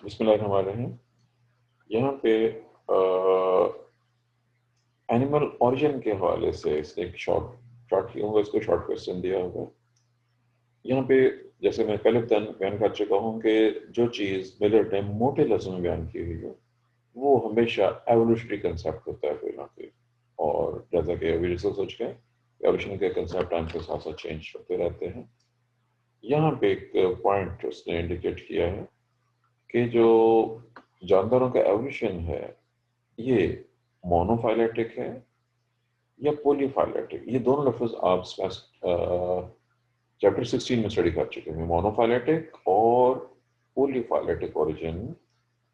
बिस्मिल्लाहिर्रहमानिर्रहीम। यहाँ पे एनिमल ओरिजिन के हवाले से इसने एक शॉर्ट होगा, इसको शॉर्ट क्वेश्चन दिया होगा। यहाँ पे जैसे मैं पहले बयान कर चुका हूँ कि जो चीज़ मिलर ने मोटे लफ्ज़ों में बयान की हुई है वो हमेशा एवोल्यूशनरी कंसेप्ट होता है यहाँ पे। और जैसा कि अभी रिसर्च हो चुका है, एवोल्यूशन के कंसेप्ट टाइम के साथ साथ चेंज होते रहते हैं। यहाँ पे एक पॉइंट उसने इंडिकेट किया है कि जो जानदारों का एवोल्यूशन है ये मोनोफाइलेटिक है या पॉलीफाइलेटिक। ये दोनों लफ्ज आप चैप्टर 16 में स्टडी कर चुके हैं। मोनोफाइलेटिक और पॉलीफाइलेटिक ओरिजिन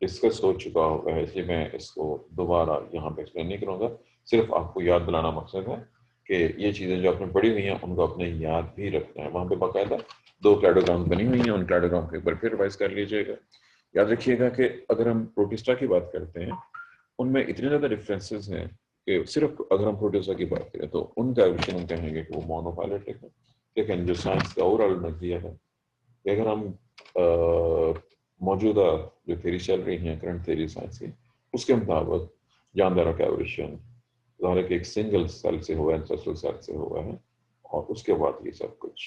डिस्कस हो चुका होगा है, इसलिए मैं इसको दोबारा यहाँ पे एक्सप्लेन नहीं करूँगा। सिर्फ आपको याद दिलाना मकसद है कि ये चीज़ें जो आपने पढ़ी हुई हैं उनको अपने याद भी रखना है। वहाँ पे बाकायदा 2 क्लैडोग्राम बनी हुई हैं, उन क्लैडोग्राम के ऊपर फिर रिवाइज कर लीजिएगा। याद रखिएगा कि अगर हम प्रोटिस्टा की बात करते हैं उनमें इतने ज़्यादा डिफरेंसेस हैं कि सिर्फ अगर हम प्रोड्यूसर की बात करें तो उनका एवोल्यूशन हम कहेंगे कि वो मोनोफाइलेटिक है। लेकिन जो साइंस का ओवरऑल नजरिया है कि अगर हम मौजूदा जो थेरी चल रही हैं, करंट थेरी साइंस की, उसके मुताबिक जानदारों का एवोल्यूशन ज़ाहिर है कि एक सिंगल सेल से हुआ है, एंसेस्ट्रल सेल से हुआ है, और उसके बाद ये सब कुछ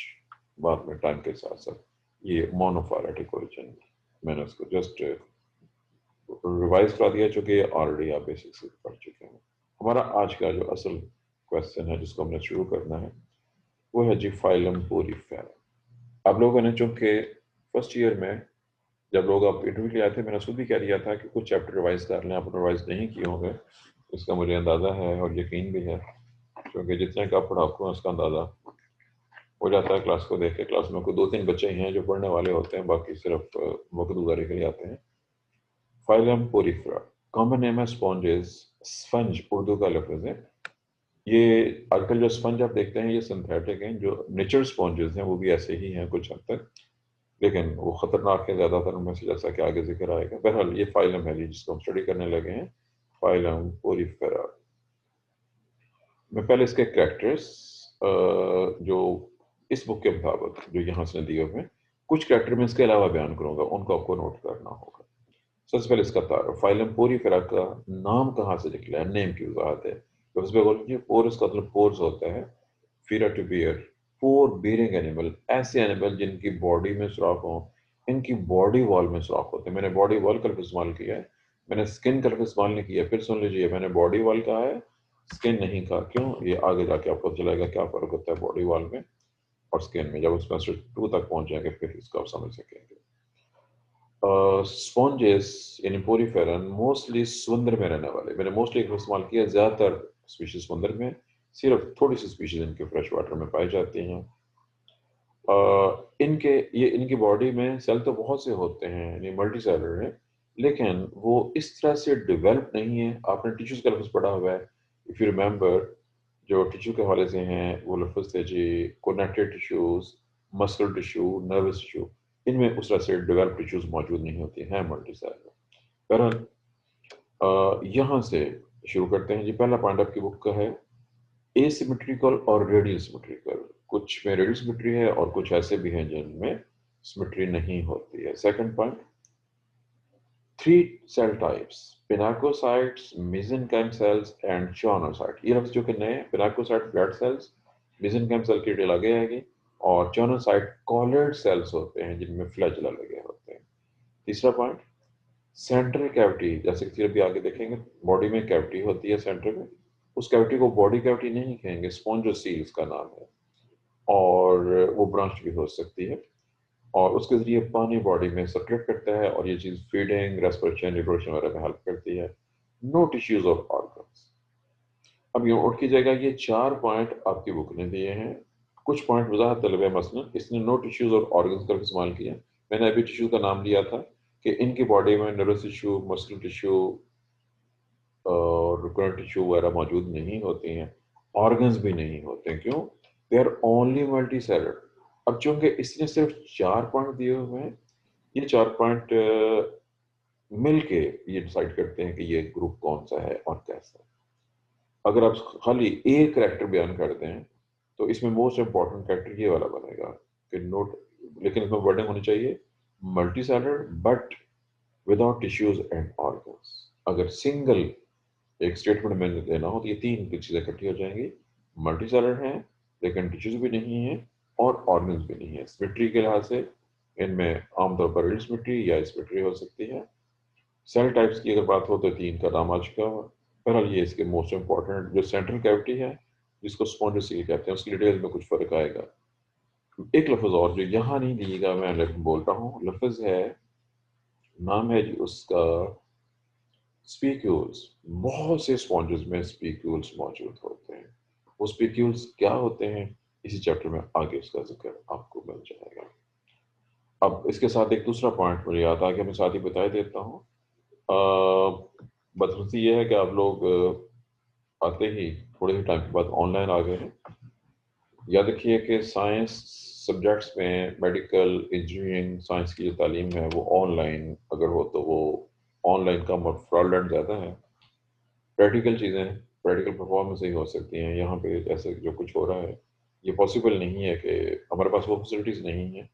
बाद में टाइम के साथ साथ ये मोनोफाइलेटिक ओरिजिन, मैंने उसको जस्ट रिवाइज करा दिया चूंकि ऑलरेडी आप बेसिक से पढ़ चुके हैं। हमारा आज का जो असल क्वेश्चन है जिसको हमने शुरू करना है वो है जी फाइलम पोरीफेरा। आप लोगों ने चूंकि फर्स्ट ईयर में जब लोग आप इंटरव्यू के लिए आए थे मैंने खुद भी कह दिया था कि कुछ चैप्टर रिवाइज कर लें। आप रिवाइज नहीं किए होंगे इसका मुझे अंदाज़ा है और यकीन भी है, क्योंकि जितने का पढ़ाकू है उसका अंदाज़ा हो जाता है क्लास को देख के। क्लास में कोई 2-3 बच्चे ही हैं जो पढ़ने वाले होते हैं, बाकी सिर्फ वक्त गुजारे के लिए आते हैं। फाइलम पोरीफेरा, कॉमन नेम है स्पॉन्जेस। स्पंज उर्दू का लफ्ज है। ये आजकल जो स्पंज आप देखते हैं ये सिंथेटिक हैं, जो नेचुरल स्पॉन्जेस हैं वो भी ऐसे ही हैं कुछ हद तक, लेकिन वो खतरनाक है ज़्यादातर उनमें से, जैसा कि आगे जिक्र आएगा। बहरहाल ये फाइलम है जिसको हम स्टडी करने लगे हैं, फाइलम पोरीफेरा। मैं पहले इसके कैरेक्टर्स जो इस बुक के मुताबिक जो यहाँ से दिए हुए हैं कुछ कैरेक्टर में इसके अलावा बयान करूंगा, उनको आपको नोट करना होगा। सबसे पहले इसका तारुफ, फाइलम पोरीफेरा का नाम कहाँ से निकला है, नेम की वजाहत है। तो उसमें बोलिए पोरस का मतलब पोर्स होता है, फीरा to bear, pore bearing animal, ऐसे एनिमल जिनकी बॉडी में सुराख हो, इनकी बॉडी वॉल में सुराख होते हैं। मैंने बॉडी वॉल का लफ्ज़ इस्तेमाल किया है, मैंने स्किन का लफ्ज़ इस्तेमाल नहीं किया। फिर सुन लीजिए, मैंने बॉडी वॉल कहा है, स्किन नहीं कहा। क्यों? ये आगे जाके आपको चलेगा क्या फ़र्क होता है बॉडी वॉल में और स्किन में। जब उसमें 2 तक पहुंच जाएंगे फिर इसको आप समझ सकेंगे। स्पॉन्जेस यानी पोरीफेरन मोस्टली समुद्र में रहने वाले, मैंने मोस्टली इस्तेमाल किया, ज़्यादातर स्पीशीज समुद्र में, सिर्फ थोड़ी सी स्पीशीज इनके फ्रेश वाटर में पाई जाती हैं। इनकी बॉडी में सेल तो बहुत से होते हैं, यानी मल्टी सेलर है, लेकिन वो इस तरह से डेवलप नहीं है। आपने टिश्यूज का लफ्ज़ पढ़ा हुआ है, इफ़ यू रिमेंबर, जो टिश्यू के हवाले से हैं वो लफ्ज़ थे जी connective tissues, muscular tissue, nervous tissue. इनमें उस तरह से डेवलप टिश्यूज मौजूद नहीं होती हैं, मल्टी सेलर। बहरहाल यहाँ से शुरू करते हैं जी। पहला पॉइंट आपकी बुक का है एसिमेट्रिकल और रेडियल सिमेट्रिकल। कुछ में रेडियल सिमेट्री है और कुछ ऐसे भी हैं जिनमें सिमेट्री नहीं होती है। Second point, 3 cell types, pinacocytes, mesenchyme cells and choanocyte. ये लफ्ज जो कि नए, pinacocyte blood cells, mesenchyme cell की डिटेल आगे आएगी, और चोनोसाइट कॉलर्ड सेल्स होते हैं जिनमें फ्लैजेला लगे होते हैं। तीसरा पॉइंट, सेंट्रल कैविटी, जैसे कि भी आगे देखेंगे बॉडी में कैविटी होती है सेंटर में, उस कैविटी को बॉडी कैविटी नहीं कहेंगे, स्पॉन्जोसील उसका नाम है, और वो ब्रांच भी हो सकती है, और उसके जरिए पानी बॉडी में सर्कुलेट करता है और ये चीज़ फीडिंग, रेस्पिरेशन, रिप्रोडक्शन वगैरह में हेल्प करती है। नो टिश्यूज और ऑर्गन्स। अब ये नोट कीजिएगा, ये 4 पॉइंट आपकी बुक ने दिए हैं। कुछ पॉइंट वजाहत तलब है, मसलन इसने नो टिश्यूज और ऑर्गन्स का इस्तेमाल किया। मैंने अभी टिश्यू का नाम लिया था कि इनकी बॉडी में नर्वस टिश्यू, मस्कुलर टिश्यू और रिकरेंट टिश्यू वगैरह मौजूद नहीं होती हैं, ऑर्गन्स भी नहीं होते हैं। क्यों? They are only multicellular. अब चूंकि इसने सिर्फ 4 पॉइंट दिए हुए हैं, ये 4 पॉइंट मिलके ये डिसाइड करते हैं कि ये ग्रुप कौन सा है और कैसा है। अगर आप खाली एक करेक्टर बयान कर दें तो इसमें मोस्ट इंपॉर्टेंट करेक्टर ये वाला बनेगा कि नोट, लेकिन इसमें वर्डिंग होनी चाहिए multi cellular but without tissues and organs. अगर सिंगल एक स्टेटमेंट में लेना हो तो ये तीन चीजें इकट्ठी हो जाएंगी, मल्टी सेलर है लेकिन टिश्यूज भी नहीं है और ऑर्गन्स भी नहीं है। सिमेट्री के लिहाज से इनमें आमतौर पर सिमेट्री या सिमेट्री हो सकती है। सेल टाइप्स की अगर बात हो तो तीन का नाम आ चुका हुआ। बहरहाल ये इसके मोस्ट इंपॉर्टेंट जो सेंट्रल कैविटी है जिसको स्पॉन्जियोसिल कहते हैं, उसकी डिटेल में कुछ फर्क आएगा। एक लफ्ज और जो यहाँ नहीं दिएगा मैं लेकिन बोल रहा हूँ, लफ्ज है, नाम है जी उसका स्पीक्यूल्स। बहुत से स्पॉन्जेस में स्पीक्यूल्स मौजूद होते हैं। वो स्पीक्यूल्स क्या होते हैं इसी चैप्टर में आगे उसका जिक्र आपको मिल जाएगा। अब इसके साथ एक दूसरा पॉइंट मुझे याद आ गया, मैं साथ ही बता देता हूँ। बदकिस्मती ये है कि आप लोग आते ही थोड़े ही टाइम के बाद ऑनलाइन आ गए हैं। याद रखिए कि साइंस सब्जेक्ट्स में मेडिकल इंजीनियरिंग साइंस की जो तालीम है वो ऑनलाइन अगर हो तो वो ऑनलाइन का फ्रॉडलेंट ज़्यादा है। प्रैक्टिकल चीज़ें प्रैक्टिकल परफॉर्मेंस ही हो सकती हैं। यहाँ पे जैसे जो कुछ हो रहा है ये पॉसिबल नहीं है कि हमारे पास वो फैसिलिटीज़ नहीं है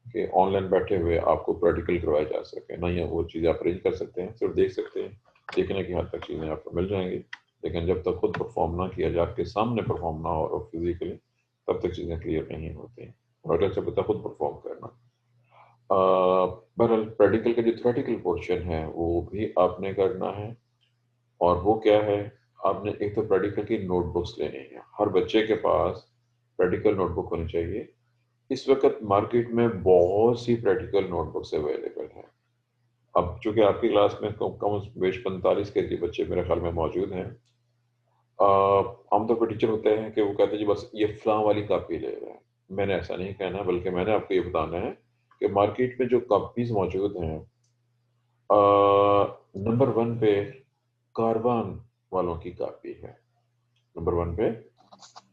कि ऑनलाइन बैठे हुए आपको प्रैक्टिकल करवाया जा सके। ना ही वो चीज़ें आप अरेंज कर सकते हैं, सिर्फ देख सकते हैं, देखने की हद तक चीज़ें आपको मिल जाएंगी। लेकिन जब तक खुद परफॉर्म ना किया जाए, आपके सामने परफॉर्म ना हो फिजिकली, तब तक चीज़ें क्लियर नहीं होती। और अगर जब तक खुद परफॉर्म करना। बहरहाल प्रैक्टिकल का जो थ्योरेटिकल पोर्शन है वो भी आपने करना है। और वो क्या है, आपने एक तो प्रैक्टिकल की नोटबुक्स लेनी है। हर बच्चे के पास प्रैक्टिकल नोटबुक होनी चाहिए। इस वक्त मार्केट में बहुत सी प्रैक्टिकल नोटबुक्स अवेलेबल हैं। अब चूंकि आपकी क्लास में कम कम बेश 45 के करीब बच्चे मेरे ख्याल में मौजूद हैं। आमतौर पर टीचर होते हैं कि वो कहते हैं जी बस ये फलां वाली कॉपी ले रहे हैं। मैंने ऐसा नहीं कहना, बल्कि मैंने आपको ये बताना है कि मार्केट में जो कॉपीज मौजूद हैं, नंबर वन पे कारवान वालों की कॉपी है। नंबर वन पे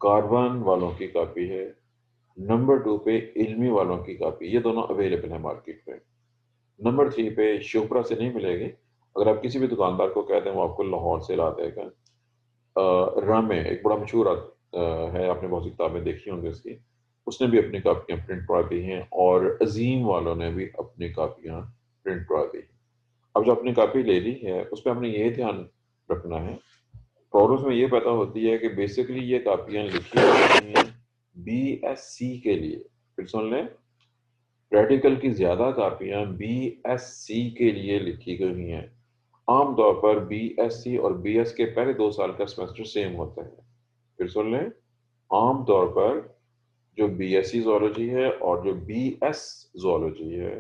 कारवान वालों की कॉपी है। नंबर टू पे इल्मी वालों की कॉपी, ये दोनों अवेलेबल है मार्केट में। नंबर थ्री पे शिवपुरा से नहीं मिलेगी। अगर आप किसी भी दुकानदार को कहते हैं वो आपको लाहौर से ला देगा। रामे एक बड़ा मशहूर है, आपने बहुत सी किताबें देखी होंगी उसकी, उसने भी अपनी कापियां प्रिंट करवा दी हैं और अजीम वालों ने भी अपनी कापियां प्रिंट करवा दी। अब जो अपनी कापी ले ली है उस पर हमने ये ध्यान रखना है, प्रॉब्लम्स में ये पैदा होती है कि बेसिकली ये कापियां लिखी जाती हैं BSc के लिए। फिर सुन लें, प्रैक्टिकल की ज्यादा कापियां BSc के लिए लिखी गई हैं। आमतौर पर BSc और BS के पहले 2 साल का सेमेस्टर सेम होता है। फिर सुन लें, आमतौर पर जो BSc जोलॉजी है और जो BS जोलॉजी है,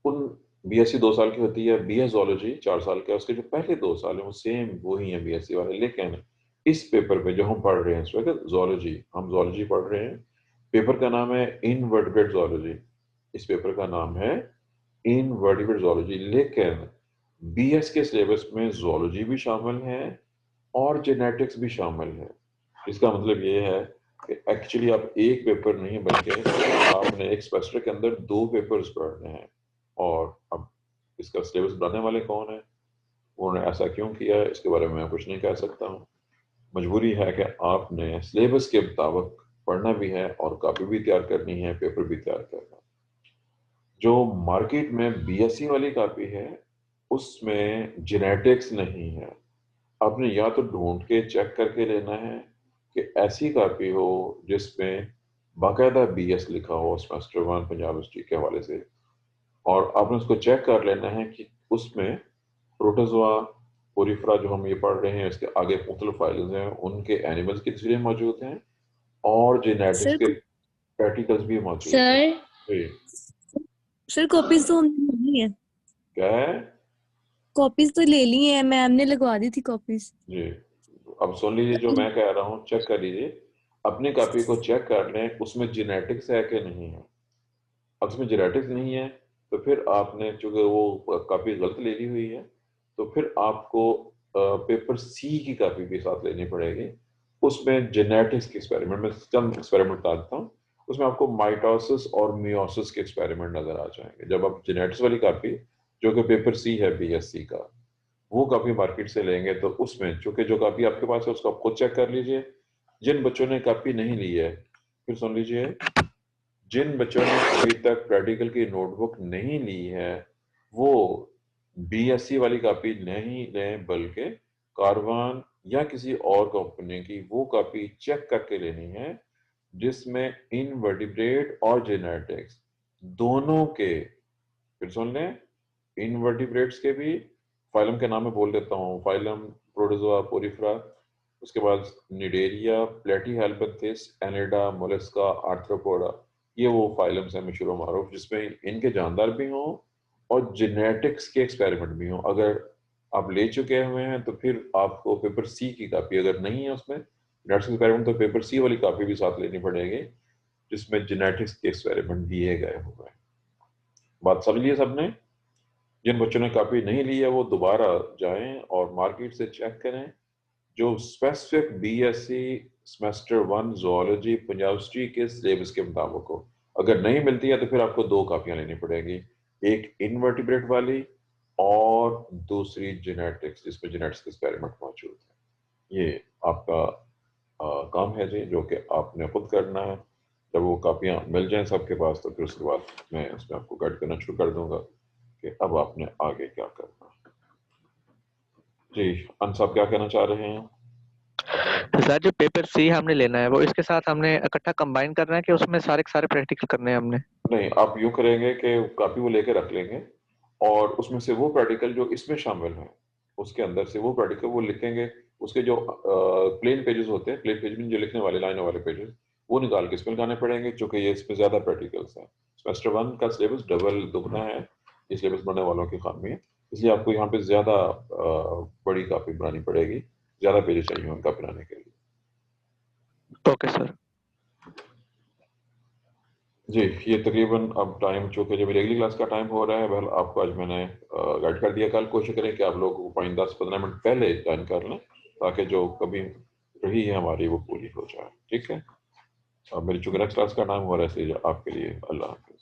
उन BSc 2 साल की होती है, BS जोलॉजी 4 साल का। उसके जो पहले 2 साल है वो सेम वही है BSc वाले। लेकिन इस पेपर पे जो हम पढ़ रहे हैं इस वक्त जोलॉजी, हम जोलॉजी पढ़ रहे हैं। पेपर का नाम है इनवर्टिब्रेट जोलॉजी। इस पेपर का नाम है इनवर्टिब्रेट जोलॉजी। लेकिन BS के सिलेबस में जोलॉजी भी शामिल है और जेनेटिक्स भी शामिल है। इसका मतलब ये है कि एक्चुअली आप एक पेपर नहीं बल्कि आपने एक सेमेस्टर के अंदर 2 पेपर्स पढ़ने हैं। और अब इसका सिलेबस बनाने वाले कौन है, उन्होंने ऐसा क्यों किया है, इसके बारे में मैं कुछ नहीं कह सकता हूँ। मजबूरी है कि आपने सिलेबस के मुताबिक पढ़ना भी है और कॉपी भी तैयार करनी है, पेपर भी तैयार करना है। जो मार्केट में BSc वाली कॉपी है उसमें जेनेटिक्स नहीं है। आपने या तो ढूंढ के चेक करके लेना है कि ऐसी कॉपी हो जिसमें बाकायदा BS लिखा हो सेमेस्टर 1 पंजाब हिस्ट्री के हवाले से। और आपने उसको चेक कर लेना है कि उसमें प्रोटोजोआ पोरिफेरा जो हम ये पढ़ रहे हैं इसके आगे मुख्तलिफ फाइल्स हैं, उनके एनिमल्स की तस्वीरें मौजूद हैं और जेनेटिक्स सर के प्रैक्टिकल्स भी मौजूद हैं। सर जी सर कॉपीज तो हमने ले ली है। क्या है कॉपीज तो ले ली है, मैम ने लगवा दी थी कॉपीज। जी। अब सुन लीजिए जो मैं कह रहा हूँ, चेक कर लीजिए, अपनी कॉपी को चेक कर लें उसमें जेनेटिक्स है कि नहीं है। अगर उसमें जेनेटिक्स नहीं है तो फिर आपने चूंकि वो कॉपी गलत ले ली हुई है तो फिर आपको पेपर C की कॉपी भी साथ लेनी पड़ेगी। उसमें जेनेटिक्स के एक्सपेरिमेंट में चंद एक्सपेरिमेंट बता देता हूँ। उसमें आपको माइटोसिस और मियोसिस के एक्सपेरिमेंट नजर आ जाएंगे। जब आप जेनेटिक्स वाली कॉपी जो कि पेपर C है BSc का, वो कॉपी मार्केट से लेंगे तो उसमें चूंकि जो कॉपी आपके पास है उसको आप खुद चेक कर लीजिए। जिन बच्चों ने कॉपी नहीं ली है, फिर सुन लीजिए, जिन बच्चों ने अभी तक प्रैक्टिकल की नोटबुक नहीं ली है वो BSc वाली कॉपी नहीं लें, बल्कि कारवान या किसी और कंपनी की वो कॉपी चेक करके लेनी है जिसमें इनवर्टिब्रेट और जेनेटिक्स दोनों के, फिर सुन लें, इनवर्टिब्रेट्स के भी, फाइलम के नाम में बोल देता हूँ, फाइलम प्रोटोजोआ पोरिफेरा, उसके बाद निडेरिया, प्लेटीहेल्मिन्थेस, एनिडा, मोलस्का, आर्थ्रोपोडा, ये वो फाइलम्स हैं मशहूर मारूफ जिसमें इनके जानदार भी हों और जेनेटिक्स के एक्सपेरिमेंट भी हों। अगर आप ले चुके हुए हैं तो फिर आपको पेपर सी की कॉपी, अगर नहीं है उसमें जेनेटिक्स एक्सपेरिमेंट, तो पेपर सी वाली कॉपी भी साथ लेनी पड़ेगी जिसमें जेनेटिक्स के एक्सपेरिमेंट दिए गए हुए हैं। बात समझ लिया सबने? जिन बच्चों ने कॉपी नहीं ली है वो दोबारा जाएं और मार्केट से चेक करें जो specific BSc semester 1 zoology Punjab history के सिलेबस के मुताबिक हो। अगर नहीं मिलती है तो फिर आपको दो कॉपियां लेनी पड़ेगी, एक इनवर्टिब्रेट वाली और दूसरी जेनेटिक्स जिसमें जेनेटिक्स के एक्सपेरिमेंट मौजूद है। ये आपका काम है जी, जो कि आपने खुद करना है। जब वो कापियां मिल जाएं सबके पास तो फिर उसके बाद मैं उसमें आपको गाइड करना शुरू कर दूंगा कि अब आपने आगे क्या करना है। जी अंश साहब क्या कहना चाह रहे हैं अपने? तो सर जो पेपर सी हमने लेना है वो इसके साथ हमने इकट्ठा कंबाइन करना है कि उसमें सारे के सारे प्रैक्टिकल करने हैं हमने? नहीं, आप यूं करेंगे कि कापी वो लेके रख लेंगे और उसमें से वो प्रैक्टिकल जो इसमें शामिल है उसके अंदर से वो प्रैक्टिकल वो लिखेंगे। उसके जो प्लेन पेजेस होते हैं, प्लेन पेज में जो लिखने वाले लाइन वाले पेजेस, वो निकाल के इसमें लगाने पड़ेंगे क्योंकि ये इसमें ज्यादा प्रैक्टिकल्स हैं। सेमेस्टर 1 का सिलेबस डबल दुगना है, ये सिलेबस पढ़ने वालों की खामी है, इसलिए आपको यहाँ पे ज्यादा बड़ी कापी बनानी पड़ेगी, ज्यादा पेजेस चाहिए उनका बनाने के लिए। Okay sir. जी ये तकरीबन अब टाइम, चूंकि जब मेरी अगली क्लास का टाइम हो रहा है, वह आपको आज मैंने गाइड कर दिया। कल कोशिश करें कि आप लोग 5-10-15 मिनट पहले ज्वाइन कर लें ताकि जो कभी रही है हमारी वो पूरी हो जाए। ठीक है, अब मेरी चूंकि नेक्स्ट क्लास का टाइम हो रहा है, इसलिए आपके लिए अल्लाह हाफिज।